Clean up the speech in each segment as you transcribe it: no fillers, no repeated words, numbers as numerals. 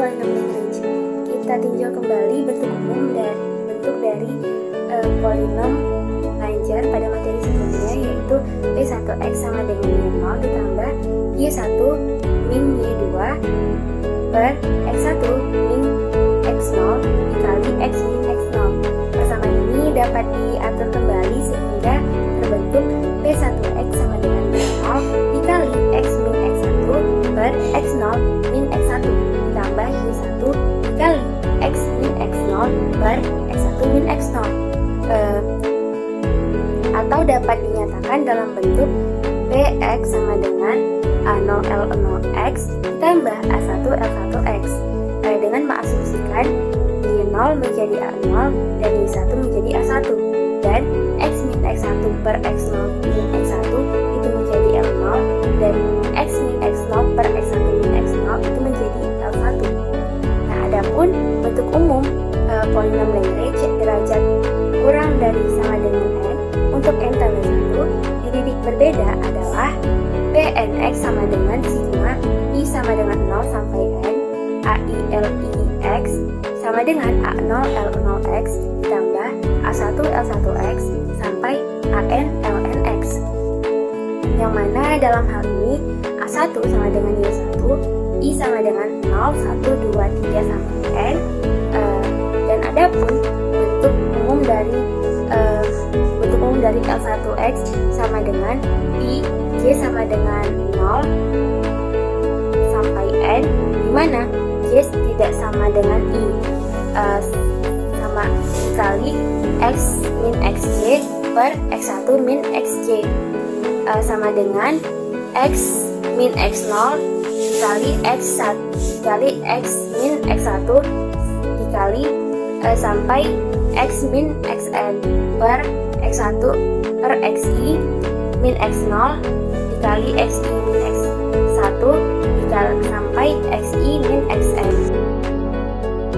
polinom Lagrange. Kita tinjau kembali bentuk umum dan bentuk dari polinom Langer pada materi sebelumnya, yaitu P1x sama dengan Y0 ditambah Y1 min Y2 per X1 min X0 dikali X min X0. Persamaan ini dapat diatur kembali sehingga terbentuk P1x sama dengan Y0 dikali X min X1 per X0 min X1 ditambah Y1 dikali X min X0 per X1 min X0. Atau dapat dinyatakan dalam bentuk Px sama dengan A0L0x ditambah A1L1x dengan mengasumsikan Y0 menjadi A0 dan Y1 menjadi A1, dan X min X1 per X0 min X1 itu menjadi L0 dan X min X0 per X1 min X0 itu menjadi L1. Nah, adapun bentuk umum polinom Lagrange derajat kurang dari sama dengan n untuk n tambah 1 dididik berbeda adalah Pnx sama dengan sigma I sama dengan 0 sampai n AILIX sama dengan A0L0x ditambah A1L1x sampai ANLNx, yang mana dalam hal ini A1 sama dengan Y1, I sama dengan 0, 1, 2, 3 sampai n, dan adapun bentuk umum dari L1x sama dengan I, J sama dengan 0 sampai n, di mana J tidak sama dengan I, sama dikali X min Xj per X1 min Xj sama dengan X min X0 dikali X1 dikali X min X1 dikali sampai X min Xn per X1 per Xi min X0 dikali Xi min X1 dikali sampai Xi min Xn.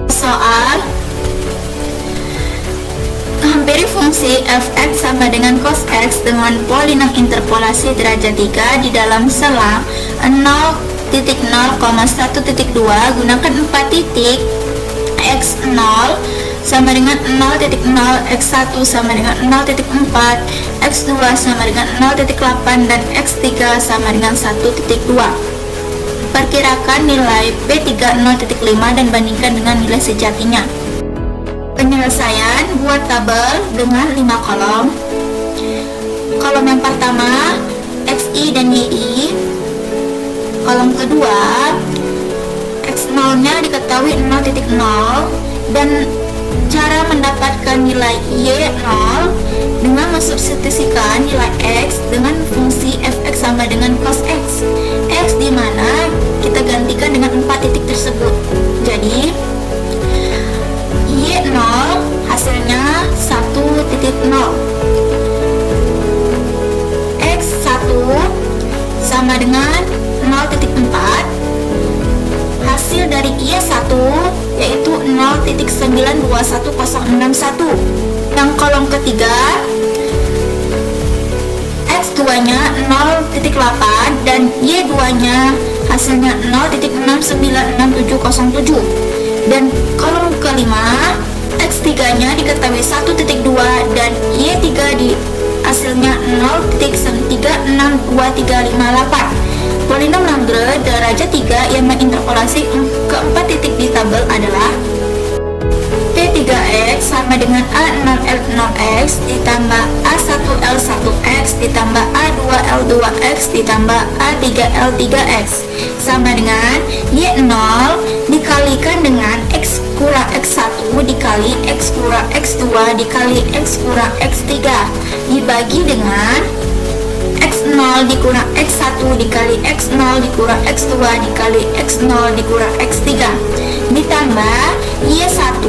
Soal hampiri fungsi f(x) sama dengan cos x dengan polinom interpolasi derajat 3 di dalam selang 0.0,1.2 gunakan 4 titik x0 sama dengan 0.0, x1 sama dengan 0.4, x2 sama dengan 0.8 dan x3 sama dengan 1.2. Perkirakan nilai P3 0.5 dan bandingkan dengan nilai sejatinya. Penyelesaian, buat tabel dengan 5 kolom. Kolom yang pertama XI dan YI. Kolom kedua X0 nya diketahui 0.0 dan cara mendapatkan nilai Y0 dengan mensubstitusikan nilai X dengan fungsi fx sama dengan cos X. X di mana kita gantikan dengan 4 titik tersebut. Jadi Y0 hasilnya 1.0. X1 sama dengan 0.4. Hasil dari Y1 yaitu 0.921061. Yang kolom ketiga X2 nya 0.8 dan Y2 nya hasilnya 0.696707. Dan kolom kelima X3 nya diketahui 1.2 dan Y3 di hasilnya 0.362358. Polinom Lagrange derajat 3 yang menginterpolasi keempat titik di tabel adalah P3x sama dengan A0L0x ditambah A1L1x ditambah A2L2x ditambah A3L3x sama dengan Y0 dikalikan dengan X kurang X1 dikali X kurang X2 dikali X kurang X3 dibagi dengan X0 dikurang X1 dikali X0 dikurang X2 dikali X0 dikurang X3 ditambah Y1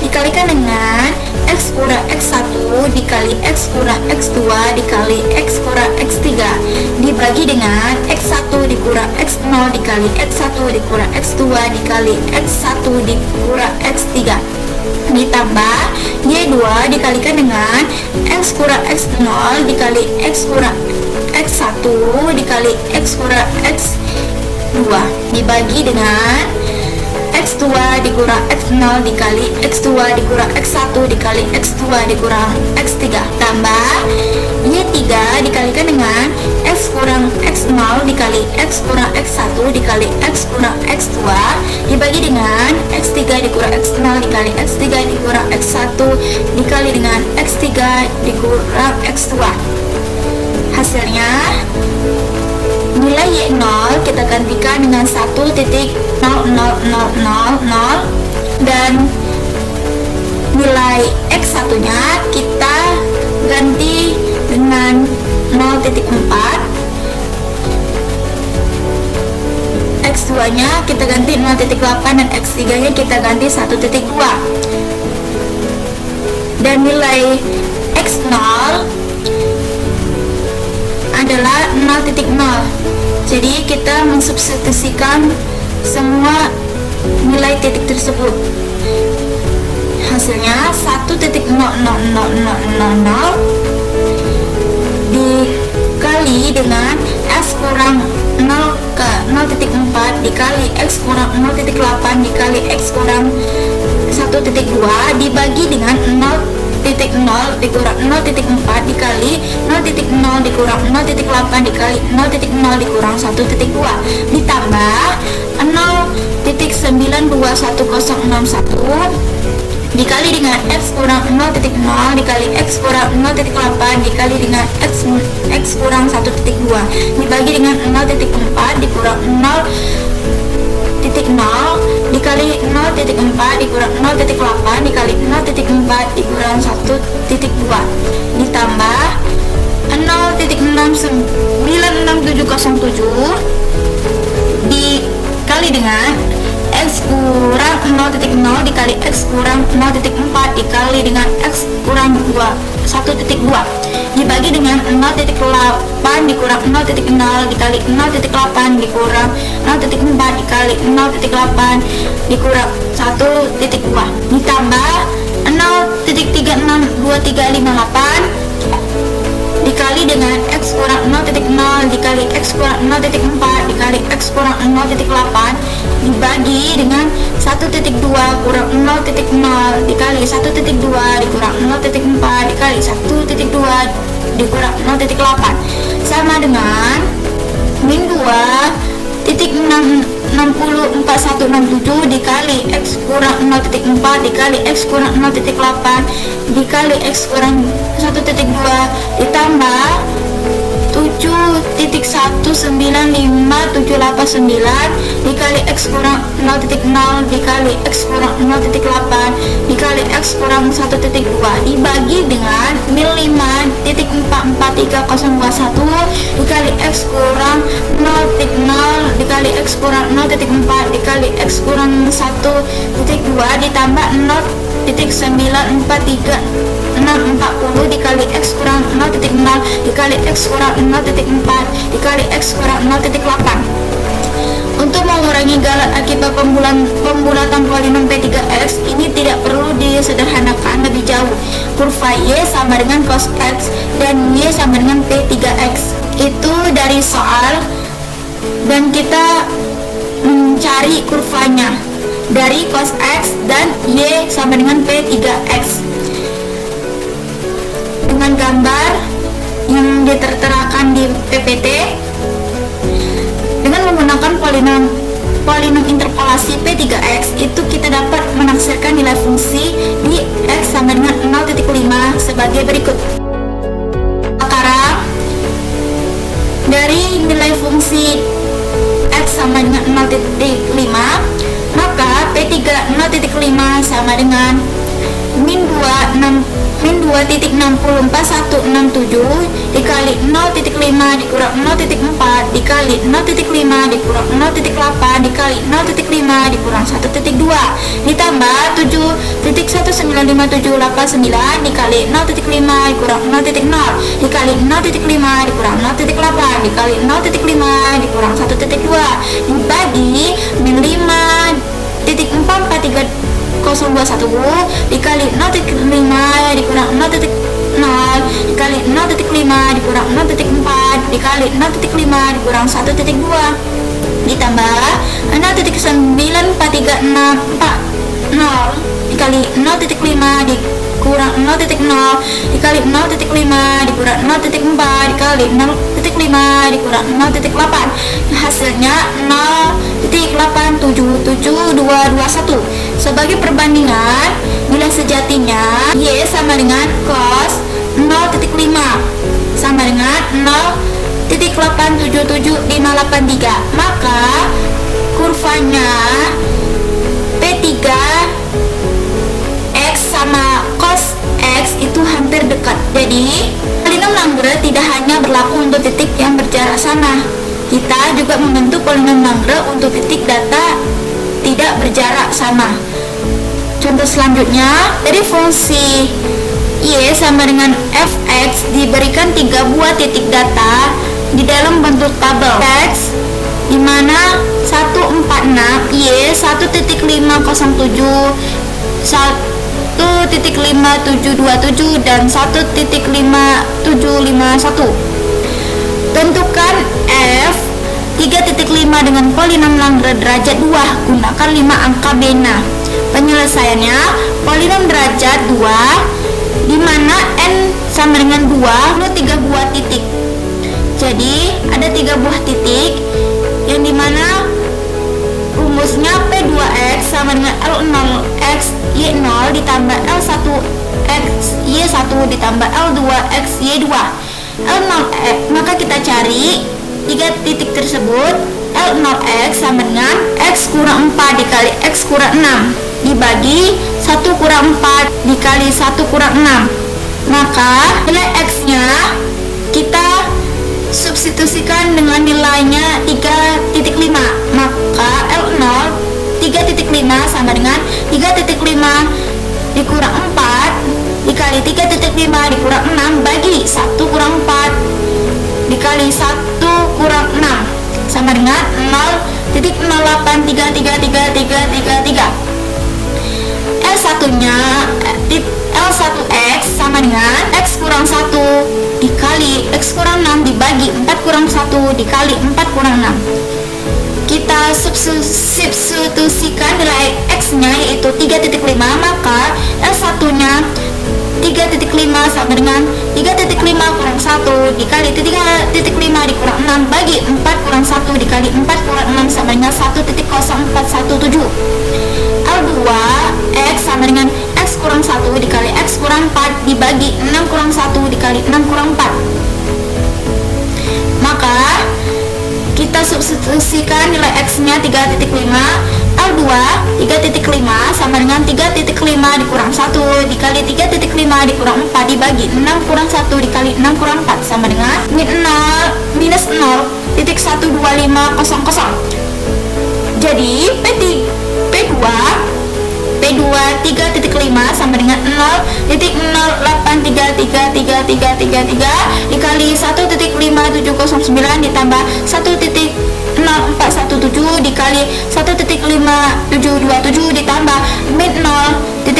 dikalikan dengan X kurang X1 dikali X kurang X2 dikali X kurang X3 dibagi dengan X1 dikurang X0 dikali X1 dikurang X2 dikali X1 dikurang X3 ditambah Y2 dikalikan dengan X kurang X0 dikali X kurang X1 dikali X kurang X2 dibagi dengan X2 dikurang X0 dikali X2 dikurang X1 dikali X2 dikurang X3 tambah Y3 dikalikan dengan X kurang X0 dikali X kurang X1 dikali X kurang X2 dibagi dengan X3 dikurang X0 dikali X3 dikurang X1 dikali dengan X3 dikurang X2. Hasilnya nilai Y0 kita gantikan dengan 1,000000 dan nilai X1 nya kita ganti dengan 0,4, X2 nya kita ganti 0,8 dan X3 nya kita ganti 1,2 dan nilai X0 adalah 0,0. Jadi kita mensubstitusikan semua nilai titik tersebut. Hasilnya 1,00000 dikali dengan X kurang 0,4 dikali X kurang 0,8 dikali X kurang 1,2 dibagi dengan 0,0 dikurang 0,4 dikali 0,0 dikurang 0,8 dikali 0,0 dikurang 1,2 ditambah 0,92161 dikali dengan X kurang 0,0 dikali X kurang 0,8 dikali dengan X kurang 1,2 dibagi dengan 0,4 dikurang 0,0 dikali 0,4 dikurang 0,8 dikali 0,4 dikurang 1,2 ditambah 0,96707 dikali dengan X kurang 0,0 dikali X kurang 0,4 dikali dengan X kurang 1,2 dibagi dengan 0,8 dikurang 0,0 dikali 0,8 dikurang 0,4 dikali 0,8 dikurang 1,2 ditambah 0,36258 dikali dengan X kurang 0,0 dikali X kurang 0,4 dikali X kurang 0,8 dibagi dengan 1,2 kurang 0,0 dikali 1,2 dikurang 0,4 dikali 1,2 dikurang 0,8 sama dengan min 2,604167 dikali X kurang 0,4 dikali X kurang 0,8 dikali X kurang 1,2 ditambah 7,195,789 dikali X kurang 0,0 dikali X kurang 0,8 dikali X kurang 1,2 dibagi dengan 5,443,021 dikali X kurang 0,0 dikali X kurang 0,4 dikali X kurang 1,2 ditambah 0,943,640 dikali X kurang 0,0 dikali X kurang 0,4 dikali X kurang 0,8. Untuk mengurangi galat akibat pembulatan polinom P3X ini tidak perlu disederhanakan lebih jauh. Kurva Y sama dengan cos X dan Y sama dengan P3X. Itu dari soal dan kita mencari kurvanya dari cos X dan Y sama dengan P3X dengan gambar yang diterterakan di PPT. Dengan menggunakan polinom interpolasi P3X itu kita dapat menaksirkan nilai fungsi di X sama dengan 0,5 sebagai berikut. Sekarang dari nilai fungsi X sama dengan 0,5 maka P3 0,5 sama dengan min 2,64167 dikali 0,5 dikurang 0,4 dikali 0,5 dikurang 0,8 dikali 0,5 dikurang 1,2 ditambah 7,195,789 dikali 0,5 dikurang 0,0 dikali 0,5 dikurang 0,8 dikali 0,5 dikurang 1,2 dibagi min 5,443,021 dikali 0,5 dikurang 0,0 dikali 0,5 dikurang 0,4 dikali 0,5 dikurang 1,2. ditambah 0,94364 dikali 0,5 dikurang 0,0 dikali 0,5 dikurang 0,4 dikali 0,5 dikurang 0,8, hasilnya 0,877221. Sebagai perbandingan, nilai sejatinya Y sama dengan cos 0,5 sama dengan 0,877583. Maka kurvanya P3 X sama cos X itu hampir dekat. Jadi polinom Langre tidak hanya berlaku untuk titik yang berjarak sama, kita juga membentuk polinom Langre untuk titik data tidak berjarak sama. Contoh selanjutnya, dari fungsi Y sama dengan fx diberikan 3 buah titik data di dalam bentuk tabel X, di mana 146 Y 1.507 1.5727 dan 1.5751. Tentukan f 3.5 dengan polinom Langre derajat 2, gunakan 5 angka bena. Penyelesaiannya polinom derajat 2 di mana n sama dengan 2 lalu 3 buah titik. Jadi ada 3 buah titik yang dimana rumusnya P2X sama dengan L0X Y0 ditambah L1X Y1 ditambah L2X Y2. L0X, maka kita cari 3 titik tersebut. L0X sama dengan X kurang 4 dikali X kurang 6 dibagi 1 kurang 4 dikali 1 kurang 6. Maka nilai X nya kita substitusikan dengan nilainya 3.5. Maka L0 3.5 sama dengan 3.5 dikurang 4 dikali 3.5 dikurang 6 bagi 1 kurang 4 dikali 1 kurang 6 sama dengan 0.0833333. L1-nya L1X sama dengan X kurang 1 dikali X kurang 6 dibagi 4 kurang 1 dikali 4 kurang 6. Kita substitusikan nilai X nya yaitu 3.5, maka L1-nya 3.5 sama dengan 3.5 kurang 1 dikali 3.5 dikurang 6 bagi 4 kurang 1 dikali 4 kurang 6 sama dengan 1.0417. L2 X sama dengan X kurang 1 dikali X kurang 4 dibagi 6 kurang 1 dikali 6 kurang 4. Maka kita substitusikan nilai X nya 3.5. L2 3.5 sama dengan 3.5 dikurang 1 dikali 3.5 dikurang 4 dibagi 6 kurang 1 dikali 6 kurang 4 sama dengan minus 0.12500. Jadi P2 3.5 sama dengan 0.0833333 dikali 1.5709 ditambah 1.0417 dikali 1.5727 ditambah min 0.12500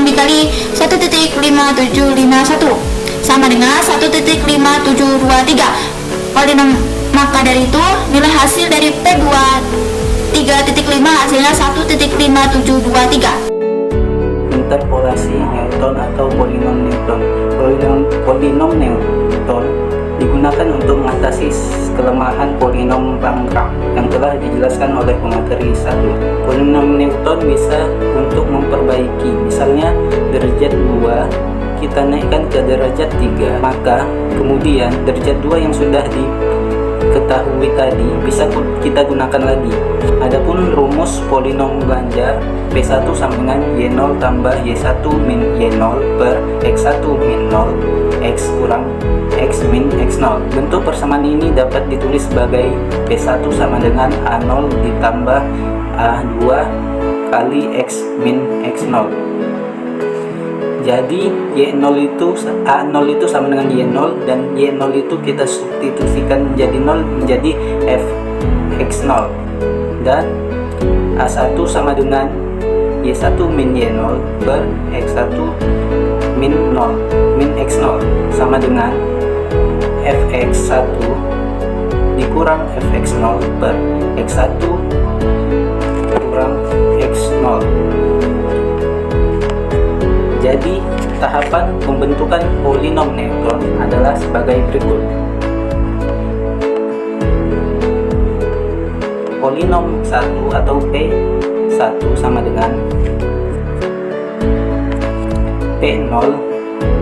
dikali 1.5751 sama dengan 1.5723 polinom. Maka dari itu nilai hasil dari P2 3.5 hasilnya 1.5723. Interpolasi Newton atau polinom Newton. Polinom Newton digunakan untuk mengatasi kelemahan polinom Langre yang telah dijelaskan oleh pemateri 1. Polinom Newton bisa untuk memperbaiki, misalnya derajat 2 kita naikkan ke derajat 3, maka kemudian derajat 2 yang sudah diketahui tadi bisa kita gunakan lagi. Adapun rumus polinom ganjar P1 sama dengan Y0 tambah Y1 min Y0 per X1 min 0 X kurang X min X0. Bentuk persamaan ini dapat ditulis sebagai P1 sama dengan A0 ditambah A2 kali X min X0. Jadi Y0 itu A0 itu sama dengan Y0 dan Y0 itu kita substitusikan menjadi 0 menjadi Fx0 dan A1 sama dengan Y1 min Y0 per X1 min 0 min X0 sama dengan Fx1 dikurangi dikurang fx0 per x1 kurang x0. Jadi tahapan pembentukan polinom neutron adalah sebagai berikut. Polinom 1 atau P1 sama dengan P0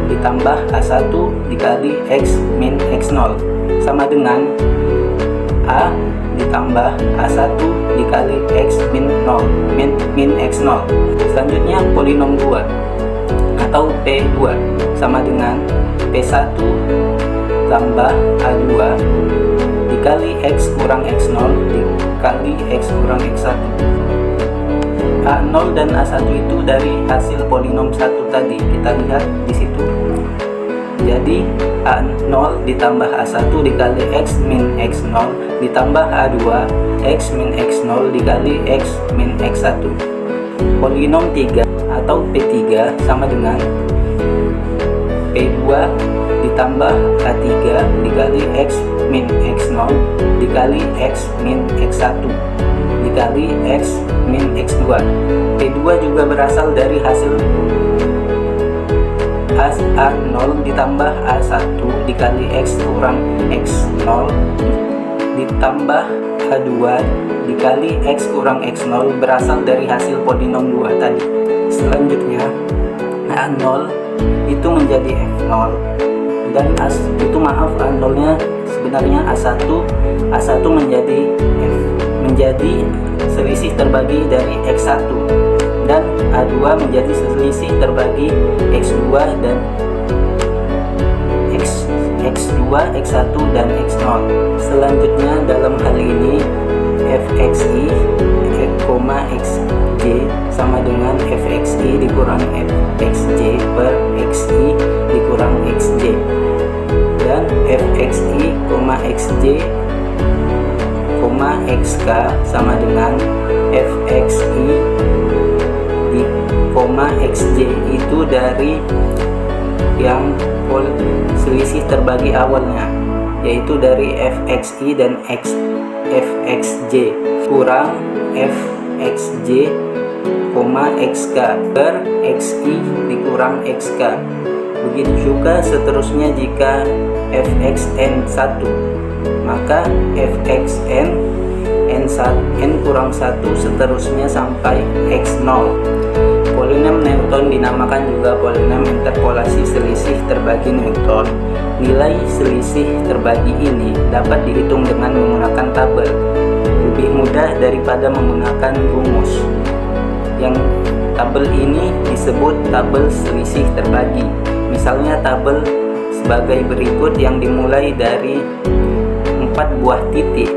ditambah A1 dikali X min X0 sama dengan A ditambah A1 dikali X min 0 min X0. Selanjutnya polinom 2 atau P2 sama dengan P1 tambah A2 dikali X kurang X0 dikali X kurang X1. A0 dan A1 itu dari hasil polinom 1 tadi, kita lihat di situ. Jadi A0 ditambah A1 dikali X min X0 ditambah A2 X min X0 dikali X min X1. Polinom 3 atau P3 sama dengan P2 ditambah A3 dikali X min X0 dikali X min X1 dikali X min X2. P2 juga berasal dari hasil A0 ditambah A1 dikali X kurang X0 ditambah A2 dikali X kurang X0 berasal dari hasil polinom 2 tadi. Selanjutnya A0 itu menjadi F0 dan A0 nya sebenarnya A1 menjadi F, menjadi selisih terbagi dari X1 dan A2 menjadi selisih terbagi X2 dan X2, X1 dan X0. Selanjutnya dalam hal ini fxi, xj sama dengan fxi dikurang fxj per xi dikurang xj dan fxi, xj, xk sama dengan fxi di xj itu dari yang selisih terbagi awalnya, yaitu dari fxi dan fxj kurang fxj, xk per xi dikurang xk. Begitu juga seterusnya jika fxn1, maka fxn n kurang 1 seterusnya sampai x0. Polinom Newton dinamakan juga polinom interpolasi selisih terbagi Newton. Nilai selisih terbagi ini dapat dihitung dengan menggunakan tabel. Lebih mudah daripada menggunakan rumus. Yang tabel ini disebut tabel selisih terbagi. Misalnya tabel sebagai berikut yang dimulai dari 4 buah titik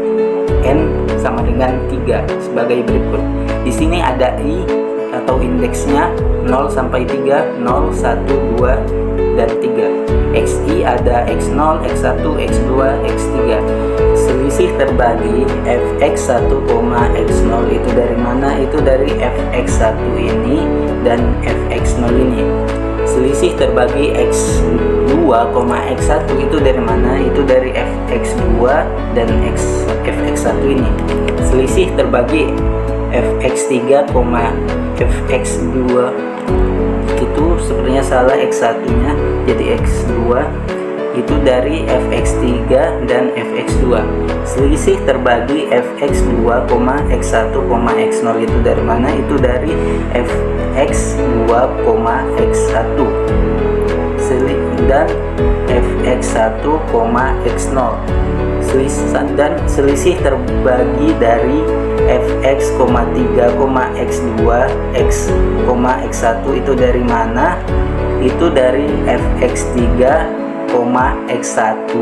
n sama dengan 3 sebagai berikut. Di sini ada i atau indeksnya 0 sampai 3, 0, 1, 2, dan 3. Xi ada X0, X1, X2, X3. Selisih terbagi fx1, x0 itu dari mana? Itu dari fx1 ini dan fx0 ini. Selisih terbagi x2, x1 itu dari mana? Itu dari fx2 dan fx1 ini. Selisih terbagi fx3, fx2 itu sebenarnya salah x1 nya jadi x2 itu dari fx3 dan fx2. Selisih terbagi fx2, x1, x0 itu dari mana? Itu dari fx2, x1 dan fx1, x0. Dan selisih terbagi dari fx, 3, x2, x1 itu dari mana? Itu dari fx3, x1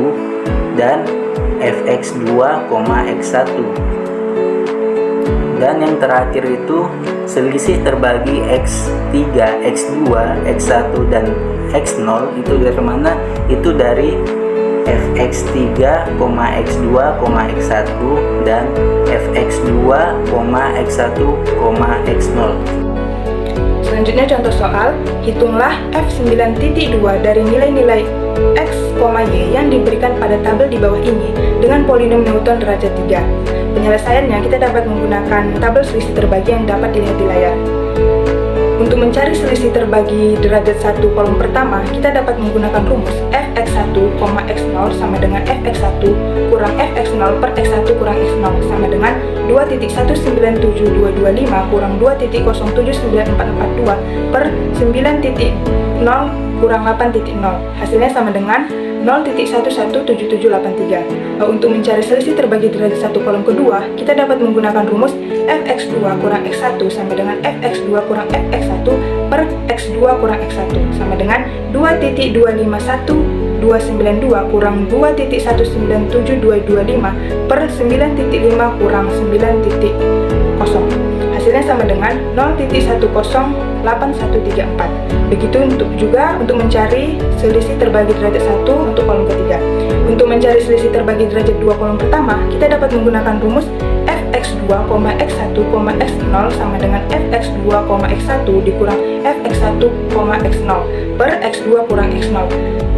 dan fx2, x1. Dan yang terakhir itu selisih terbagi x3, x2, x1 dan x0 itu dari mana? Itu dari fx3, x2, x1 dan fx2, x1, x0. Selanjutnya contoh soal, hitunglah f9.2 dari nilai-nilai X, Y yang diberikan pada tabel di bawah ini dengan polinom Newton derajat 3. Penyelesaiannya kita dapat menggunakan tabel selisih terbagi yang dapat dilihat di layar. Untuk mencari selisih terbagi derajat 1 kolom pertama, kita dapat menggunakan rumus fx1, x0 sama dengan fx1 kurang fx0 per x1 kurang x0 sama dengan 2.197.225 kurang 2.079442 per 9.0 kurang 8.0. Hasilnya sama dengan 0.117783. Untuk mencari selisih terbagi derajat 1 kolom kedua, kita dapat menggunakan rumus fx2 kurang x1 sama dengan fx2 kurang fx1 per x2 kurang x1 sama dengan 2.251292 kurang 2.197225 per 9.5 kurang 9.0. Hasilnya sama dengan 0.108134. Begitu untuk mencari selisih terbagi derajat 1 untuk kolom ketiga. Untuk mencari selisih terbagi derajat 2 kolom pertama, kita dapat menggunakan rumus fx2, x1, x0 sama dengan fx2, x1 dikurang fx1, x0 per x2 kurang x0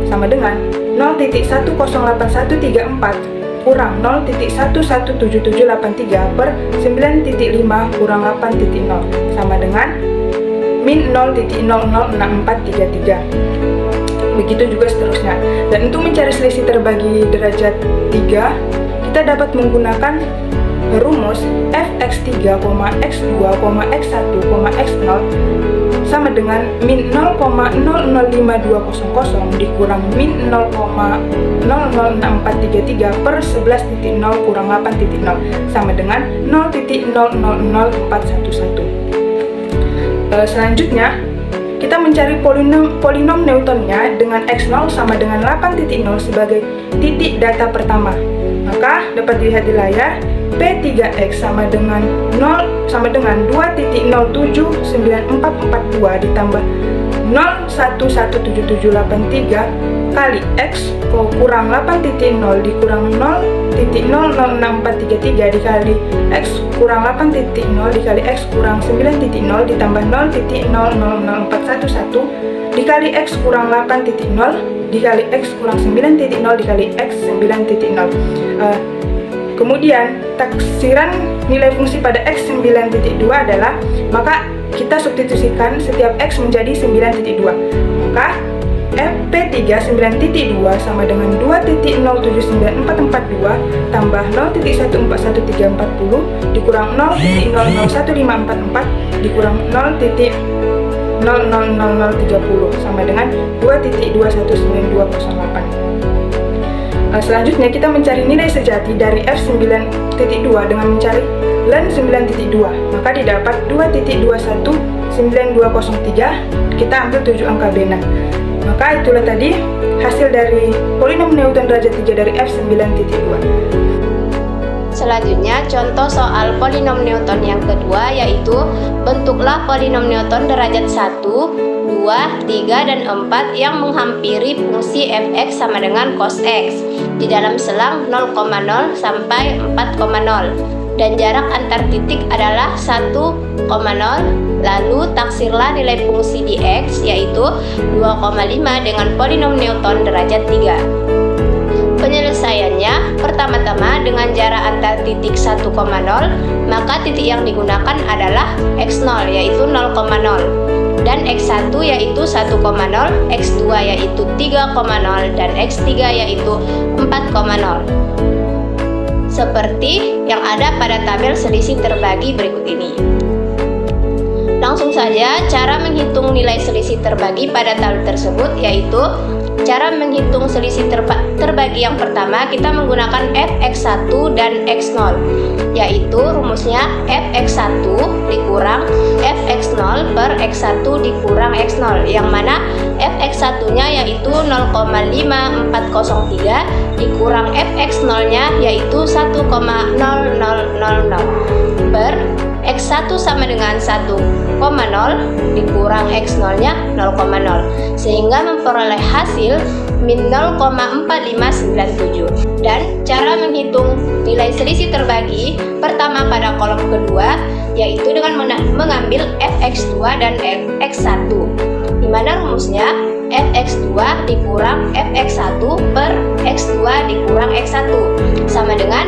sama dengan 0.108134 kurang 0.117783 per 9.5 kurang 8.0 sama dengan min 0.006433. Begitu juga seterusnya. Dan untuk mencari selisih terbagi derajat 3, kita dapat menggunakan rumus fx3, x2, x1, x0 sama dengan min 0,005200 dikurang min 0,006433 per 11.0 kurang 8.0 sama dengan 0.000411. Selanjutnya, kita mencari polinom Newtonnya dengan x0 sama dengan 8.0 sebagai titik data pertama. Maka dapat dilihat di layar, P3X sama dengan 2.079442 ditambah 0.117783 kali X kurang 8.0 dikurang 0.006433 dikali X kurang 8.0 dikali X kurang 9.0 ditambah 0.000411 dikali X kurang 8.0 dikali X kurang 9.0 dikali X 9.0. Kemudian, taksiran nilai fungsi pada X 9.2 adalah, maka kita substitusikan setiap X menjadi 9.2. Maka, P3 9.2 sama dengan 2.079442 tambah 0.141340 dikurang 0.001544 dikurang 0.000030 sama dengan 2.21928. Selanjutnya kita mencari nilai sejati dari F9.2 dengan mencari ln 9.2. Maka didapat 2.219203. Kita ambil 7 angka bena. Maka itulah tadi hasil dari polinom Newton derajat 3 dari F9.2. Selanjutnya, contoh soal polinom Newton yang kedua yaitu bentuklah polinom Newton derajat 1, 2, 3, dan 4 yang menghampiri fungsi fx sama dengan cos x di dalam selang 0,0 sampai 4,0 dan jarak antar titik adalah 1,0. Lalu taksirlah nilai fungsi di x yaitu 2,5 dengan polinom Newton derajat 3. Penyelesaiannya, pertama-tama dengan jarak antar titik 1,0, maka titik yang digunakan adalah x0 yaitu 0,0 dan x1 yaitu 1,0, x2 yaitu 3,0 dan x3 yaitu 4,0. Seperti yang ada pada tabel selisih terbagi berikut ini. Langsung saja cara menghitung nilai selisih terbagi pada tabel tersebut yaitu cara menghitung selisih terbagi yang pertama kita menggunakan fx1 dan x0 yaitu rumusnya fx1 dikurang fx0 per x1 dikurang x0 yang mana fx1 nya yaitu 0,5403 dikurang fx0 nya yaitu 1,0000 per x1 sama dengan 1,0 dikurang x0 nya 0,0 sehingga memperoleh hasil min 0,4597. Dan cara menghitung nilai selisih terbagi pertama pada kolom kedua yaitu dengan mengambil fx2 dan x1 di mana rumusnya fx2 dikurang fx1 per x2 dikurang x1 sama dengan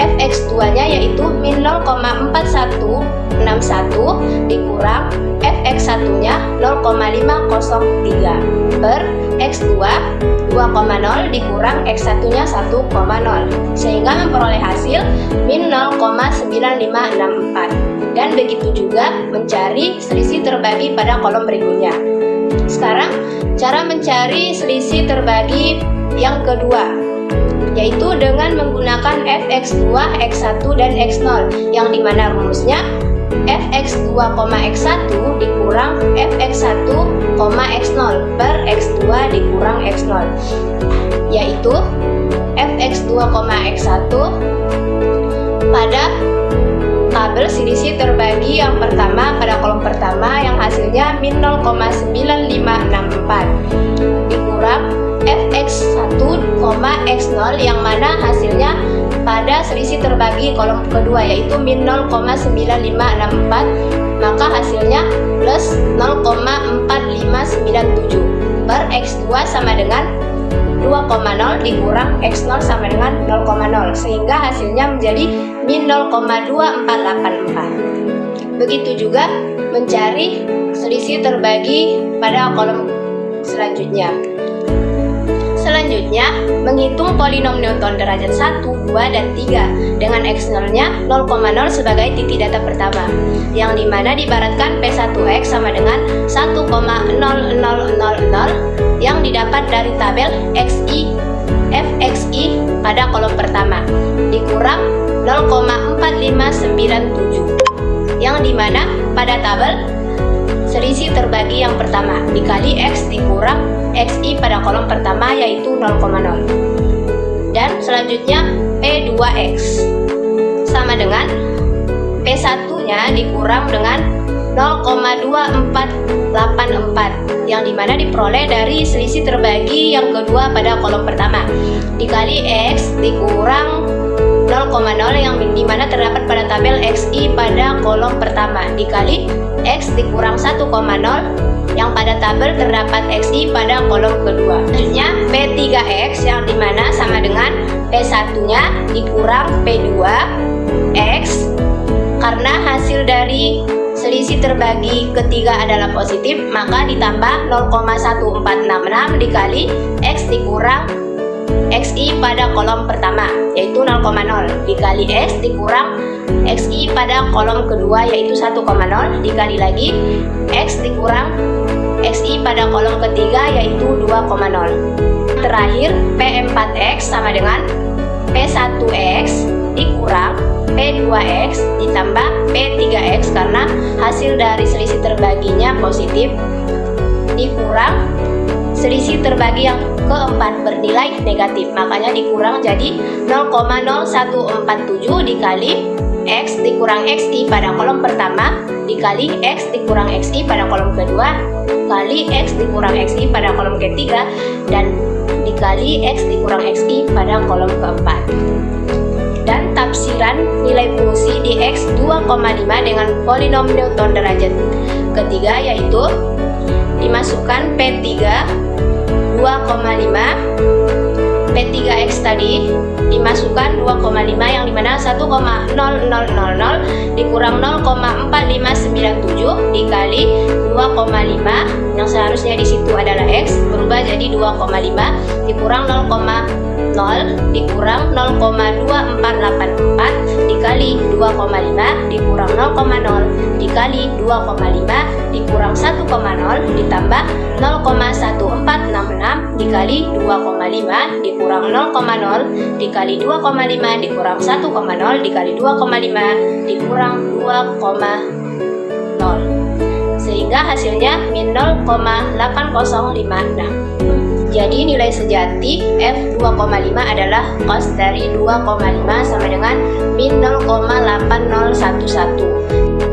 fx2 nya yaitu min 0,4161 dikurang fx1 nya 0,503 per x2 2,0 dikurang x1 nya 1,0 sehingga memperoleh hasil min 0,9564 dan begitu juga mencari selisih terbagi pada kolom berikutnya. Sekarang cara mencari selisih terbagi yang kedua yaitu dengan menggunakan fx2, x1, dan x0 yang dimana rumusnya fx2, x1 dikurang fx1, x0 per x2 dikurang x0 yaitu fx2, x1 pada tabel selisih terbagi yang pertama pada kolom pertama yang hasilnya min 0,9564 dikurang fx1, x0 yang mana hasilnya pada selisih terbagi kolom kedua yaitu min 0,9564 maka hasilnya plus 0,4597 per x2 sama dengan 2,0 dikurang x0 sama dengan 0,0 sehingga hasilnya menjadi min 0,2484. Begitu juga mencari selisih terbagi pada kolom selanjutnya. Selanjutnya, menghitung polinom Newton derajat 1, 2, dan 3 dengan x0-nya 0,0 sebagai titik data pertama yang dimana diibaratkan P1x sama dengan 1,0000 yang didapat dari tabel XI, FXI pada kolom pertama dikurang 0,4597 yang dimana pada tabel selisih terbagi yang pertama dikali X dikurang XI pada kolom pertama yaitu 0,0 dan selanjutnya P2X sama dengan P1 nya dikurang dengan 0,2484 yang dimana diperoleh dari selisih terbagi yang kedua pada kolom pertama dikali X dikurang 0,0 yang dimana terdapat pada tabel XI pada kolom pertama dikali X dikurang 1,0 yang pada tabel terdapat XI pada kolom kedua. Selanjutnya P3X yang dimana sama dengan P1 nya dikurang P2X karena hasil dari selisih terbagi ketiga adalah positif maka ditambah 0,1466 dikali X dikurang XI pada kolom pertama yaitu 0,0 dikali X dikurang XI pada kolom kedua yaitu 1,0 dikali lagi X dikurang XI pada kolom ketiga yaitu 2,0. Terakhir P4X sama dengan P1X dikurang P2X ditambah P3X karena hasil dari selisih terbaginya positif dikurang selisih terbagi yang keempat bernilai negatif makanya dikurang jadi 0,0147 dikali X dikurang XI pada kolom pertama dikali X dikurang XI pada kolom kedua kali X dikurang XI pada kolom ketiga dan dikali X dikurang XI pada kolom keempat. Dan tafsiran nilai fungsi di X 2,5 dengan polinom Newton derajat ketiga yaitu dimasukkan P3 2,5 P3X tadi dimasukkan 2,5 yang dimana 1,0000 dikurang 0,4597 dikali 2,5 yang seharusnya di situ adalah X berubah jadi 2,5 dikurang 0,0 dikurang 0,2484 dikali 2,5 dikurang 0,0 dikali 2,5 dikurang 1,0 ditambah 0,1466 dikali 2,5 dikurang 0,0 dikali 2,5 dikurang 1,0 dikali 2,5 dikurang 2,0 sehingga hasilnya min 0,8056. Jadi nilai sejati F2,5 adalah cos dari 2,5 sama dengan min 0,8011.